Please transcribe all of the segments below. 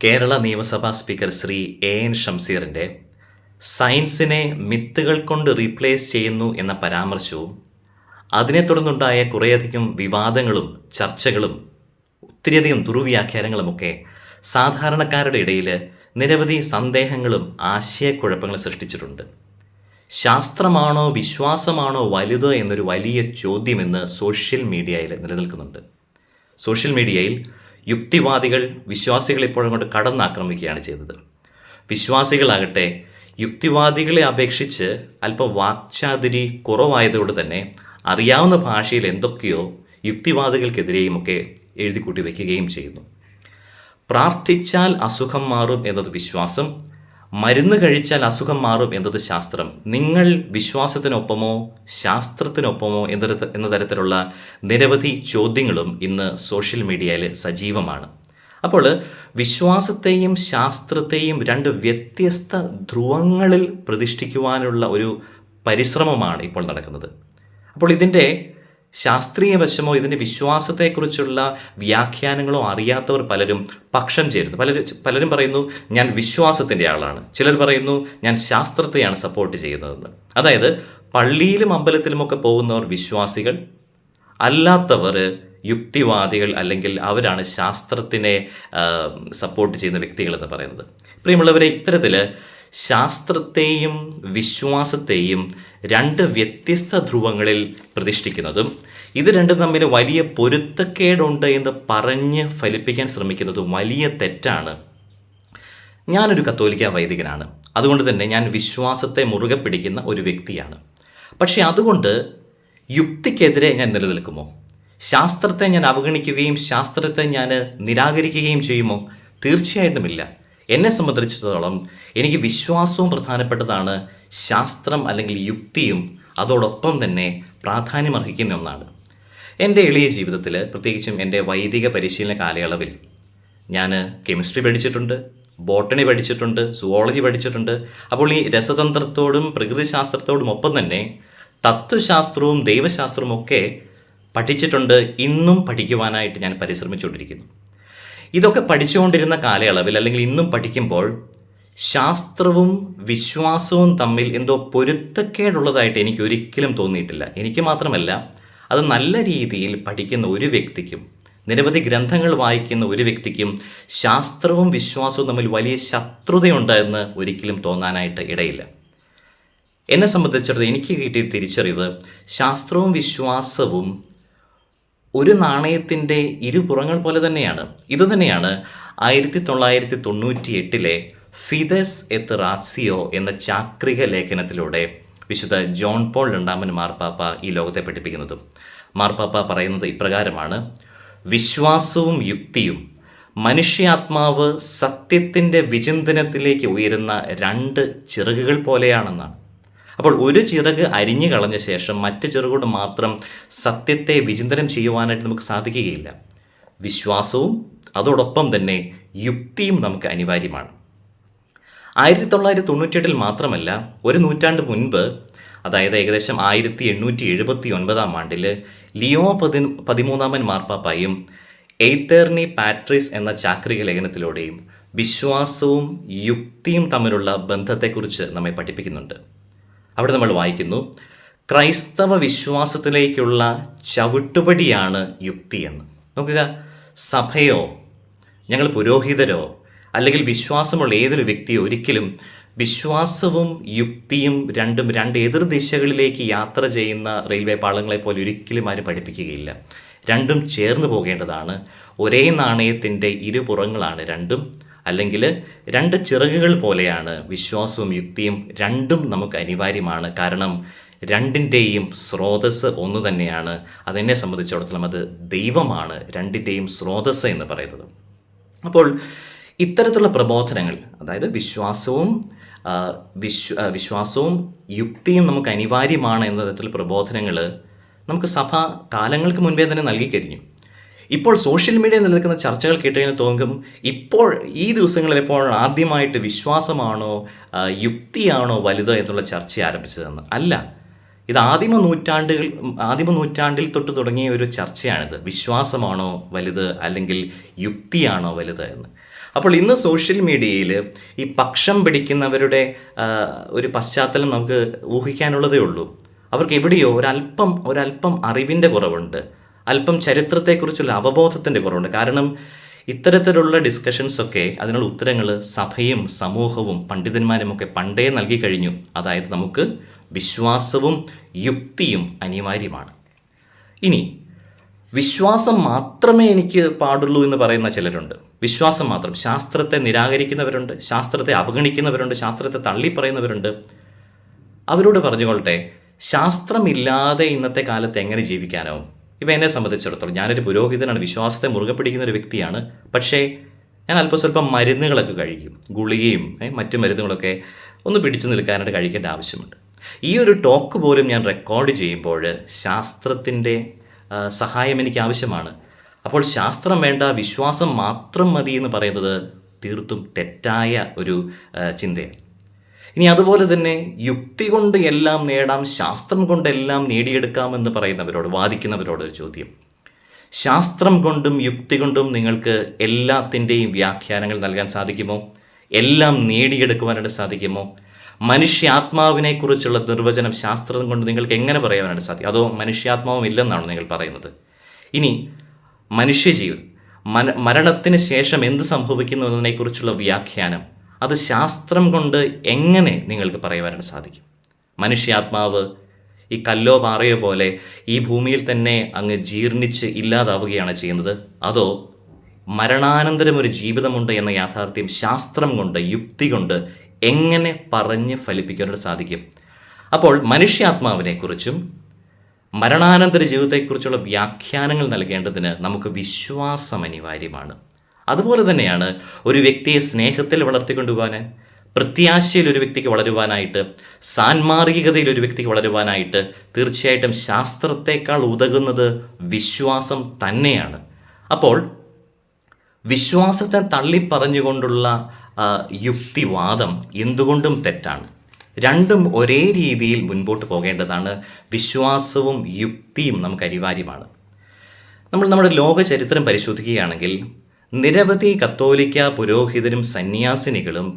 കേരള നിയമസഭാ സ്പീക്കർ ശ്രീ എ.എൻ. ഷംസീറിൻ്റെ സയൻസിനെ മിത്തുകൾ കൊണ്ട് റീപ്ലേസ് ചെയ്യുന്നു എന്ന പരാമർശവും അതിനെ തുടർന്നുണ്ടായ കുറേയധികം വിവാദങ്ങളും ചർച്ചകളും ഒത്തിരിയധികം ദുർവ്യാഖ്യാനങ്ങളുമൊക്കെ സാധാരണക്കാരുടെ ഇടയിൽ നിരവധി സന്ദേഹങ്ങളും ആശയക്കുഴപ്പങ്ങളും സൃഷ്ടിച്ചിട്ടുണ്ട്. ശാസ്ത്രമാണോ വിശ്വാസമാണോ വലുത് എന്നൊരു വലിയ ചോദ്യം ഇന്ന് സോഷ്യൽ മീഡിയയിൽ നിലനിൽക്കുന്നുണ്ട്. സോഷ്യൽ മീഡിയയിൽ യുക്തിവാദികൾ വിശ്വാസികളെ ഇപ്പോഴും കൊണ്ട് കടന്നാക്രമിക്കുകയാണ് ചെയ്തത്. വിശ്വാസികളാകട്ടെ യുക്തിവാദികളെ അപേക്ഷിച്ച് അല്പം വാക്ചാതുരി കുറവായതുകൊണ്ട് തന്നെ അറിയാവുന്ന ഭാഷയിൽ എന്തൊക്കെയോ യുക്തിവാദികൾക്കെതിരെയുമൊക്കെ എഴുതിക്കൂട്ടി വയ്ക്കുകയും ചെയ്യുന്നു. പ്രാർത്ഥിച്ചാൽ അസുഖം മാറും എന്നത് വിശ്വാസം, മരുന്ന് കഴിച്ചാൽ അസുഖം മാറും എന്നത് ശാസ്ത്രം. നിങ്ങൾ വിശ്വാസത്തിനൊപ്പമോ ശാസ്ത്രത്തിനൊപ്പമോ എന്ന തരത്തിലുള്ള നിരവധി ചോദ്യങ്ങളും ഇന്ന് സോഷ്യൽ മീഡിയയിൽ സജീവമാണ്. അപ്പോൾ വിശ്വാസത്തെയും ശാസ്ത്രത്തെയും രണ്ട് വ്യത്യസ്ത ധ്രുവങ്ങളിൽ പ്രതിഷ്ഠിക്കുവാനുള്ള ഒരു പരിശ്രമമാണ് ഇപ്പോൾ നടക്കുന്നത്. അപ്പോൾ ഇതിൻ്റെ ശാസ്ത്രീയ വശമോ ഇതിൻ്റെ വിശ്വാസത്തെക്കുറിച്ചുള്ള വ്യാഖ്യാനങ്ങളോ അറിയാത്തവർ പലരും പക്ഷം ചേരുന്നു. പലരും പറയുന്നു ഞാൻ വിശ്വാസത്തിൻ്റെ ആളാണ്, ചിലർ പറയുന്നു ഞാൻ ശാസ്ത്രത്തെയാണ് സപ്പോർട്ട് ചെയ്യുന്നതെന്ന്. അതായത് പള്ളിയിലും അമ്പലത്തിലുമൊക്കെ പോകുന്നവർ വിശ്വാസികൾ, അല്ലാത്തവർ യുക്തിവാദികൾ, അല്ലെങ്കിൽ അവരാണ് ശാസ്ത്രത്തിനെ സപ്പോർട്ട് ചെയ്യുന്ന വ്യക്തികളെന്ന് പറയുന്നത്. പ്രിയമുള്ളവരെ, ഇത്തരത്തിൽ ശാസ്ത്രത്തെയും വിശ്വാസത്തെയും രണ്ട് വ്യത്യസ്ത ധ്രുവങ്ങളിൽ പ്രതിഷ്ഠിക്കുന്നതും ഇത് രണ്ടും തമ്മിൽ വലിയ പൊരുത്തക്കേടുണ്ട് എന്ന് പറഞ്ഞ് ഫലിപ്പിക്കാൻ ശ്രമിക്കുന്നതും വലിയ തെറ്റാണ്. ഞാനൊരു കത്തോലിക്ക വൈദികനാണ്, അതുകൊണ്ട് തന്നെ ഞാൻ വിശ്വാസത്തെ മുറുകെ പിടിക്കുന്ന ഒരു വ്യക്തിയാണ്. പക്ഷേ അതുകൊണ്ട് യുക്തിക്കെതിരെ ഞാൻ നിലനിൽക്കുമോ? ശാസ്ത്രത്തെ ഞാൻ അവഗണിക്കുകയും ശാസ്ത്രത്തെ ഞാൻ നിരാകരിക്കുകയും ചെയ്യുമോ? തീർച്ചയായിട്ടുമില്ല. എന്നെ സംബന്ധിച്ചിടത്തോളം എനിക്ക് വിശ്വാസവും പ്രധാനപ്പെട്ടതാണ്, ശാസ്ത്രം അല്ലെങ്കിൽ യുക്തിയും അതോടൊപ്പം തന്നെ പ്രാധാന്യമർഹിക്കുന്ന ഒന്നാണ്. എൻ്റെ എളിയ ജീവിതത്തിൽ, പ്രത്യേകിച്ചും എൻ്റെ വൈദിക പരിശീലന കാലയളവിൽ ഞാൻ കെമിസ്ട്രി പഠിച്ചിട്ടുണ്ട്, ബോട്ടണി പഠിച്ചിട്ടുണ്ട്, സുവോളജി പഠിച്ചിട്ടുണ്ട്. അപ്പോൾ ഈ രസതന്ത്രത്തോടും പ്രകൃതിശാസ്ത്രത്തോടും ഒപ്പം തന്നെ തത്വശാസ്ത്രവും ദൈവശാസ്ത്രവും ഒക്കെ പഠിച്ചിട്ടുണ്ട്. ഇന്നും പഠിക്കുവാനായിട്ട് ഞാൻ പരിശ്രമിച്ചുകൊണ്ടിരിക്കുന്നു. ഇതൊക്കെ പഠിച്ചുകൊണ്ടിരുന്ന കാലയളവിൽ അല്ലെങ്കിൽ ഇന്നും പഠിക്കുമ്പോൾ ശാസ്ത്രവും വിശ്വാസവും തമ്മിൽ എന്തോ പൊരുത്തക്കേടുള്ളതായിട്ട് എനിക്ക് ഒരിക്കലും തോന്നിയിട്ടില്ല. എനിക്ക് മാത്രമല്ല, അത് നല്ല രീതിയിൽ പഠിക്കുന്ന ഒരു വ്യക്തിക്കും, നിരവധി ഗ്രന്ഥങ്ങൾ വായിക്കുന്ന ഒരു വ്യക്തിക്കും ശാസ്ത്രവും വിശ്വാസവും തമ്മിൽ വലിയ ശത്രുതയുണ്ട് എന്ന് ഒരിക്കലും തോന്നാനായിട്ട് ഇടയില്ല. എന്നെ സംബന്ധിച്ചിടത്തോളം എനിക്ക് കിട്ടിയ തിരിച്ചറിവ്, ശാസ്ത്രവും വിശ്വാസവും ഒരു നാണയത്തിൻ്റെ ഇരുപുറങ്ങൾ പോലെ തന്നെയാണ്. ഇതുതന്നെയാണ് 1998 ഫിദസ് എത്ത് റാസിയോ എന്ന ചാക്രിക ലേഖനത്തിലൂടെ വിശുദ്ധ ജോൺ പോൾ II മാർപ്പാപ്പ ഈ ലോകത്തെ പഠിപ്പിക്കുന്നതും. മാർപ്പാപ്പ പറയുന്നത് ഇപ്രകാരമാണ്: വിശ്വാസവും യുക്തിയും മനുഷ്യാത്മാവ് സത്യത്തിൻ്റെ വിചിന്തനത്തിലേക്ക് ഉയരുന്ന രണ്ട് ചിറകുകൾ പോലെയാണെന്നാണ്. അപ്പോൾ ഒരു ചിറക് അരിഞ്ഞു കളഞ്ഞ ശേഷം മറ്റു ചിറകുകൊണ്ട് മാത്രം സത്യത്തെ വിചിന്തനം ചെയ്യുവാനായിട്ട് നമുക്ക് സാധിക്കുകയില്ല. വിശ്വാസവും അതോടൊപ്പം തന്നെ യുക്തിയും നമുക്ക് അനിവാര്യമാണ്. 1998 മാത്രമല്ല, ഒരു നൂറ്റാണ്ട് മുൻപ്, അതായത് ഏകദേശം 1879 ലിയോ 13 മാർപ്പാപ്പായും എയ്തേർനി പാട്രിസ് എന്ന ചാക്രിക ലേഖനത്തിലൂടെയും വിശ്വാസവും യുക്തിയും തമ്മിലുള്ള ബന്ധത്തെക്കുറിച്ച് നമ്മെ പഠിപ്പിക്കുന്നുണ്ട്. അവിടെ നമ്മൾ വായിക്കുന്നു, ക്രൈസ്തവ വിശ്വാസത്തിലേക്കുള്ള ചവിട്ടുപടിയാണ് യുക്തി എന്ന്. നോക്കുക, സഭയോ ഞങ്ങൾ പുരോഹിതരോ അല്ലെങ്കിൽ വിശ്വാസമുള്ള ഏതൊരു വ്യക്തിയോ ഒരിക്കലും വിശ്വാസവും യുക്തിയും രണ്ടും രണ്ട് എതിർ ദിശകളിലേക്ക് യാത്ര ചെയ്യുന്ന റെയിൽവേ പാളങ്ങളെ പോലെ ഒരിക്കലും ആരും പഠിപ്പിക്കുകയില്ല. രണ്ടും ചേർന്ന് പോകേണ്ടതാണ്. ഒരേ നാണയത്തിൻ്റെ ഇരുപുറങ്ങളാണ് രണ്ടും, അല്ലെങ്കിൽ രണ്ട് ചിറകുകൾ പോലെയാണ് വിശ്വാസവും യുക്തിയും. രണ്ടും നമുക്ക് അനിവാര്യമാണ്. കാരണം രണ്ടിൻ്റെയും സ്രോതസ്സ് ഒന്ന് തന്നെയാണ്. അതെന്നെ സംബന്ധിച്ചിടത്തോളം അത് ദൈവമാണ് രണ്ടിൻ്റെയും സ്രോതസ്സ് എന്ന് പറയുന്നത്. അപ്പോൾ ഇത്തരത്തിലുള്ള പ്രബോധനങ്ങൾ, അതായത് വിശ്വാസവും യുക്തിയും നമുക്ക് അനിവാര്യമാണ് എന്ന തരത്തിലുള്ള പ്രബോധനങ്ങൾ നമുക്ക് സഭ കാലങ്ങൾക്ക് മുൻപേ തന്നെ നൽകിക്കഴിഞ്ഞു. ഇപ്പോൾ സോഷ്യൽ മീഡിയയിൽ നിലനിൽക്കുന്ന ചർച്ചകൾ കേട്ടുകഴിഞ്ഞാൽ തോന്നും, ഇപ്പോൾ ഈ ദിവസങ്ങളിൽ ഇപ്പോൾ ആദ്യമായിട്ട് വിശ്വാസമാണോ യുക്തിയാണോ വലുത് എന്നുള്ള ചർച്ച ആരംഭിച്ചതെന്ന്. അല്ല, ഇത് ആദിമ നൂറ്റാണ്ടിൽ തൊട്ട് തുടങ്ങിയ ഒരു ചർച്ചയാണിത്. വിശ്വാസമാണോ വലുത് അല്ലെങ്കിൽ യുക്തിയാണോ വലുത് എന്ന്. അപ്പോൾ ഇന്ന് സോഷ്യൽ മീഡിയയിൽ ഈ പക്ഷം പിടിക്കുന്നവരുടെ ഒരു പശ്ചാത്തലം നമുക്ക് ഊഹിക്കാനുള്ളതേ ഉള്ളൂ. അവർക്ക് എവിടെയോ ഒരല്പം അറിവിൻ്റെ കുറവുണ്ട്, അല്പം ചരിത്രത്തെക്കുറിച്ചുള്ള അവബോധത്തിൻ്റെ കുറവുണ്ട്. കാരണം ഇത്തരത്തിലുള്ള ഡിസ്കഷൻസൊക്കെ അതിനുള്ള ഉത്തരങ്ങൾ സഭയും സമൂഹവും പണ്ഡിതന്മാരുമൊക്കെ പണ്ടേ നൽകി കഴിഞ്ഞു. അതായത് നമുക്ക് വിശ്വാസവും യുക്തിയും അനിവാര്യമാണ്. ഇനി വിശ്വാസം മാത്രമേ എനിക്ക് പാടുള്ളൂ എന്ന് പറയുന്ന ചിലരുണ്ട്. വിശ്വാസം മാത്രം. ശാസ്ത്രത്തെ നിരാകരിക്കുന്നവരുണ്ട്, ശാസ്ത്രത്തെ അവഗണിക്കുന്നവരുണ്ട്, ശാസ്ത്രത്തെ തള്ളിപ്പറയുന്നവരുണ്ട്. അവരോട് പറഞ്ഞുകൊള്ളട്ടെ, ശാസ്ത്രമില്ലാതെ ഇന്നത്തെ കാലത്ത് എങ്ങനെ ജീവിക്കാനാവും? ഇപ്പം എന്നെ സംബന്ധിച്ചിടത്തോളം ഞാനൊരു പുരോഹിതനാണ്, വിശ്വാസത്തെ മുറുകെ പിടിക്കുന്ന ഒരു വ്യക്തിയാണ്. പക്ഷേ ഞാൻ അല്പസ്വല്പം മരുന്നുകളൊക്കെ കഴിക്കും, ഗുളികയും മറ്റു മരുന്നുകളൊക്കെ ഒന്ന് പിടിച്ചു നിൽക്കാനായിട്ട് കഴിക്കേണ്ട ആവശ്യമുണ്ട്. ഈ ഒരു ടോക്ക് പോലും ഞാൻ റെക്കോർഡ് ചെയ്യുമ്പോൾ ശാസ്ത്രത്തിൻ്റെ സഹായം എനിക്ക് ആവശ്യമാണ്. അപ്പോൾ ശാസ്ത്രം വേണ്ട, വിശ്വാസം മാത്രം മതി എന്ന് പറയുന്നത് തീർത്തും തെറ്റായ ഒരു ചിന്തയാണ്. ഇനി അതുപോലെ തന്നെ യുക്തി കൊണ്ട് എല്ലാം നേടാം, ശാസ്ത്രം കൊണ്ടെല്ലാം നേടിയെടുക്കാമെന്ന് പറയുന്നവരോട്, വാദിക്കുന്നവരോട് ഒരു ചോദ്യം. ശാസ്ത്രം കൊണ്ടും യുക്തി കൊണ്ടും നിങ്ങൾക്ക് എല്ലാത്തിൻ്റെയും വ്യാഖ്യാനങ്ങൾ നൽകാൻ സാധിക്കുമോ? എല്ലാം നേടിയെടുക്കുവാനായിട്ട് സാധിക്കുമോ? മനുഷ്യാത്മാവിനെക്കുറിച്ചുള്ള നിർവചനം ശാസ്ത്രം കൊണ്ട് നിങ്ങൾക്ക് എങ്ങനെ പറയാനായിട്ട് സാധിക്കും? അതോ മനുഷ്യാത്മാവും ഇല്ലെന്നാണോ നിങ്ങൾ പറയുന്നത്? ഇനി മനുഷ്യജീവൻ, മരണത്തിന് ശേഷം എന്ത് സംഭവിക്കുന്നു എന്നതിനെക്കുറിച്ചുള്ള വ്യാഖ്യാനം, അത് ശാസ്ത്രം കൊണ്ട് എങ്ങനെ നിങ്ങൾക്ക് പറയുവാനായിട്ട് സാധിക്കും? മനുഷ്യാത്മാവ് ഈ കല്ലോ പാറയോ പോലെ ഈ ഭൂമിയിൽ തന്നെ അങ്ങ് ജീർണിച്ച് ഇല്ലാതാവുകയാണ് ചെയ്യുന്നത്? അതോ മരണാനന്തരം ഒരു ജീവിതമുണ്ട് എന്ന യാഥാർത്ഥ്യം ശാസ്ത്രം കൊണ്ട്, യുക്തി കൊണ്ട് എങ്ങനെ പറഞ്ഞ് ഫലിപ്പിക്കാനായിട്ട് സാധിക്കും? അപ്പോൾ മനുഷ്യാത്മാവിനെക്കുറിച്ചും മരണാനന്തര ജീവിതത്തെക്കുറിച്ചുള്ള വ്യാഖ്യാനങ്ങൾ നൽകേണ്ടതിന് നമുക്ക് വിശ്വാസം അനിവാര്യമാണ്. അതുപോലെ തന്നെയാണ് ഒരു വ്യക്തിയെ സ്നേഹത്തിൽ വളർത്തിക്കൊണ്ടുപോകാൻ, പ്രത്യാശയിൽ ഒരു വ്യക്തിക്ക് വളരുവാനായിട്ട്, സാൻമാർഗികതയിൽ ഒരു വ്യക്തിക്ക് വളരുവാനായിട്ട് തീർച്ചയായിട്ടും ശാസ്ത്രത്തെക്കാൾ ഉതകുന്നത് വിശ്വാസം തന്നെയാണ്. അപ്പോൾ വിശ്വാസത്തെ തള്ളിപ്പറഞ്ഞുകൊണ്ടുള്ള യുക്തിവാദം എന്തുകൊണ്ടും തെറ്റാണ്. രണ്ടും ഒരേ രീതിയിൽ മുൻപോട്ട് പോകേണ്ടതാണ്. വിശ്വാസവും യുക്തിയും നമുക്ക് അനിവാര്യമാണ്. നമ്മൾ നമ്മുടെ ലോക ചരിത്രം പരിശോധിക്കുകയാണെങ്കിൽ നിരവധി കത്തോലിക്ക പുരോഹിതരും സന്യാസിനികളും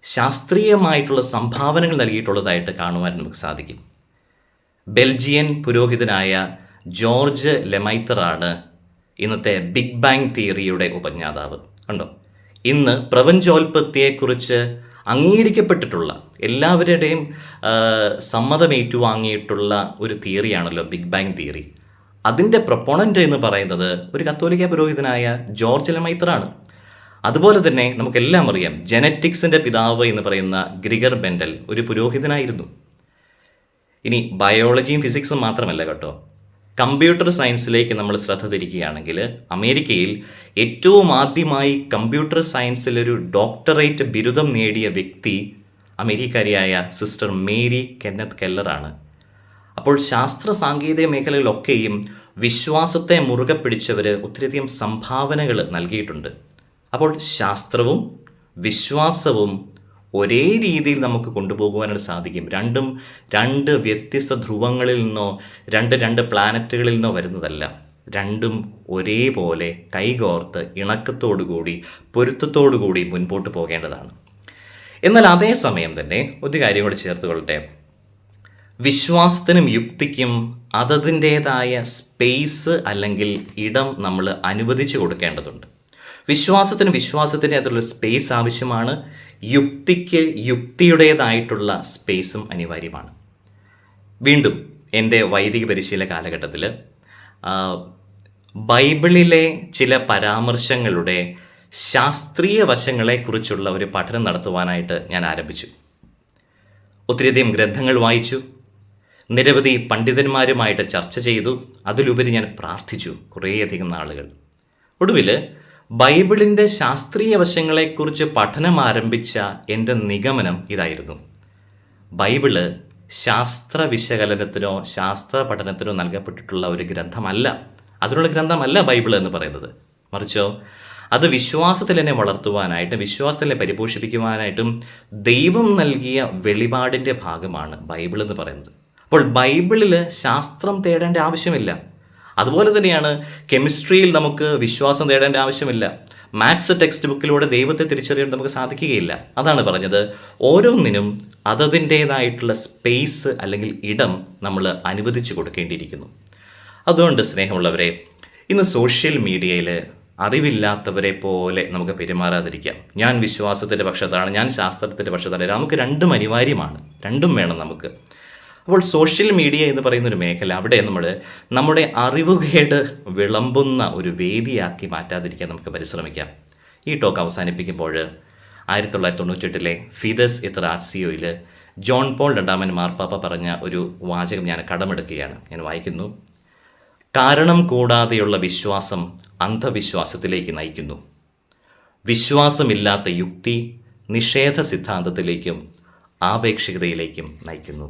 ശാസ്ത്രീയമായിട്ടുള്ള സംഭാവനകൾ നൽകിയിട്ടുള്ളതായിട്ട് കാണുവാൻ നമുക്ക് സാധിക്കും. ബെൽജിയൻ പുരോഹിതനായ ജോർജ് ലെമൈത്തറാണ് ഇന്നത്തെ ബിഗ് ബാങ് തിയറിയുടെ ഉപജ്ഞാതാവ്. കണ്ടോ, ഇന്ന് പ്രപഞ്ചോൽപത്തിയെക്കുറിച്ച് അംഗീകരിക്കപ്പെട്ടിട്ടുള്ള, എല്ലാവരുടെയും സമ്മതം ഏറ്റുവാങ്ങിയിട്ടുള്ള ഒരു തിയറിയാണല്ലോ ബിഗ് ബാങ് തിയറി. അതിൻ്റെ പ്രൊപ്പോണൻ്റ് എന്ന് പറയുന്നത് ഒരു കത്തോലിക്ക പുരോഹിതനായ ജോർജ് ലെമൈത്തറാണ്. അതുപോലെ തന്നെ നമുക്കെല്ലാം അറിയാം, ജെനറ്റിക്സിൻ്റെ പിതാവ് എന്ന് പറയുന്ന ഗ്രിഗർ ബെൻഡൽ ഒരു പുരോഹിതനായിരുന്നു. ഇനി ബയോളജിയും ഫിസിക്സും മാത്രമല്ല കേട്ടോ, കമ്പ്യൂട്ടർ സയൻസിലേക്ക് നമ്മൾ ശ്രദ്ധ തിരിക്കുകയാണെങ്കിൽ അമേരിക്കയിൽ ഏറ്റവും ആദ്യമായി കമ്പ്യൂട്ടർ സയൻസിലൊരു ഡോക്ടറേറ്റ് ബിരുദം നേടിയ വ്യക്തി അമേരിക്കക്കാരിയായ സിസ്റ്റർ മേരി കെന്നത്ത് കെല്ലറാണ്. അപ്പോൾ ശാസ്ത്ര സാങ്കേതിക മേഖലകളിലൊക്കെയും വിശ്വാസത്തെ മുറുകെ പിടിച്ചവർ ഒത്തിരിയധികം സംഭാവനകൾ നൽകിയിട്ടുണ്ട്. അപ്പോൾ ശാസ്ത്രവും വിശ്വാസവും ഒരേ രീതിയിൽ നമുക്ക് കൊണ്ടുപോകുവാനായിട്ട് സാധിക്കും. രണ്ടും രണ്ട് വ്യത്യസ്ത ധ്രുവങ്ങളിൽ നിന്നോ രണ്ട് പ്ലാനറ്റുകളിൽ നിന്നോ വരുന്നതല്ല. രണ്ടും ഒരേപോലെ കൈകോർത്ത് ഇണക്കത്തോടുകൂടി പൊരുത്തത്തോടുകൂടി മുൻപോട്ട് പോകേണ്ടതാണ്. എന്നാൽ അതേസമയം തന്നെ ഒരു കാര്യം കൂടി ചേർത്തുകൊള്ളട്ടെ, വിശ്വാസത്തിനും യുക്തിക്കും അതതിൻ്റേതായ സ്പേസ് അല്ലെങ്കിൽ ഇടം നമ്മൾ അനുവദിച്ചു കൊടുക്കേണ്ടതുണ്ട്. വിശ്വാസത്തിൻ്റെതായിട്ടുള്ള സ്പേസ് ആവശ്യമാണ്, യുക്തിക്ക് യുക്തിയുടേതായിട്ടുള്ള സ്പേസും അനിവാര്യമാണ്. വീണ്ടും എൻ്റെ വൈദിക പരിശീലന കാലഘട്ടത്തിൽ ബൈബിളിലെ ചില പരാമർശങ്ങളുടെ ശാസ്ത്രീയ വശങ്ങളെക്കുറിച്ചുള്ള ഒരു പഠനം നടത്തുവാനായിട്ട് ഞാൻ ആരംഭിച്ചു. ഒത്തിരിയധികം ഗ്രന്ഥങ്ങൾ വായിച്ചു, നിരവധി പണ്ഡിതന്മാരുമായിട്ട് ചർച്ച ചെയ്തു, അതിലുപരി ഞാൻ പ്രാർത്ഥിച്ചു കുറേയധികം നാളുകൾ. ഒടുവിൽ ബൈബിളിൻ്റെ ശാസ്ത്രീയ വശങ്ങളെക്കുറിച്ച് പഠനം ആരംഭിച്ച എൻ്റെ നിഗമനം ഇതായിരുന്നു: ബൈബിള് ശാസ്ത്ര വിശകലനത്തിനോ ശാസ്ത്ര പഠനത്തിനോ നൽകപ്പെട്ടിട്ടുള്ള ഒരു ഗ്രന്ഥമല്ല, അതിനുള്ള ഗ്രന്ഥമല്ല ബൈബിൾ എന്ന് പറയുന്നത്. മറിച്ചോ അത് വിശ്വാസത്തിൽ എന്നെ വളർത്തുവാനായിട്ടും വിശ്വാസത്തിനെ പരിപോഷിപ്പിക്കുവാനായിട്ടും ദൈവം നൽകിയ വെളിപാടിൻ്റെ ഭാഗമാണ് ബൈബിൾ എന്ന് പറയുന്നത്. അപ്പോൾ ബൈബിളിൽ ശാസ്ത്രം തേടേണ്ട ആവശ്യമില്ല. അതുപോലെ തന്നെയാണ് കെമിസ്ട്രിയിൽ നമുക്ക് വിശ്വാസം തേടേണ്ട ആവശ്യമില്ല. മാത്സ് ടെക്സ്റ്റ് ബുക്കിലൂടെ ദൈവത്തെ തിരിച്ചറിയാൻ നമുക്ക് സാധിക്കുകയില്ല. അതാണ് പറഞ്ഞത്, ഓരോന്നിനും അതതിൻ്റേതായിട്ടുള്ള സ്പേസ് അല്ലെങ്കിൽ ഇടം നമ്മൾ അനുവദിച്ചു കൊടുക്കേണ്ടിയിരിക്കുന്നു. അതുകൊണ്ട് സ്നേഹമുള്ളവരെ, ഇന്ന് സോഷ്യൽ മീഡിയയിൽ അറിവില്ലാത്തവരെ പോലെ നമുക്ക് പെരുമാറാതിരിക്കാം. ഞാൻ വിശ്വാസത്തിൻ്റെ പക്ഷത്താണ്, ഞാൻ ശാസ്ത്രത്തിൻ്റെ പക്ഷത്താണ്. നമുക്ക് രണ്ടും അനിവാര്യമാണ്, രണ്ടും വേണം നമുക്ക്. അപ്പോൾ സോഷ്യൽ മീഡിയ എന്ന് പറയുന്ന ഒരു മേഖല, അവിടെ നമ്മുടെ അറിവുകേട് വിളമ്പുന്ന ഒരു വേദിയാക്കി മാറ്റാതിരിക്കാൻ നമുക്ക് പരിശ്രമിക്കാം. ഈ ടോക്ക് അവസാനിപ്പിക്കുമ്പോൾ 1998 ഫിദസ് എത്ത് റാസിയോയിൽ ജോൺ പോൾ രണ്ടാമൻ മാർപ്പാപ്പ പറഞ്ഞ ഒരു വാചകം ഞാൻ കടമെടുക്കുകയാണ്. ഞാൻ വായിക്കുന്നു: കാരണം കൂടാതെയുള്ള വിശ്വാസം അന്ധവിശ്വാസത്തിലേക്ക് നയിക്കുന്നു. വിശ്വാസമില്ലാത്ത യുക്തി നിഷേധ സിദ്ധാന്തത്തിലേക്കും ആപേക്ഷികതയിലേക്കും നയിക്കുന്നു.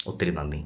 ഒത്തിരി നന്ദി.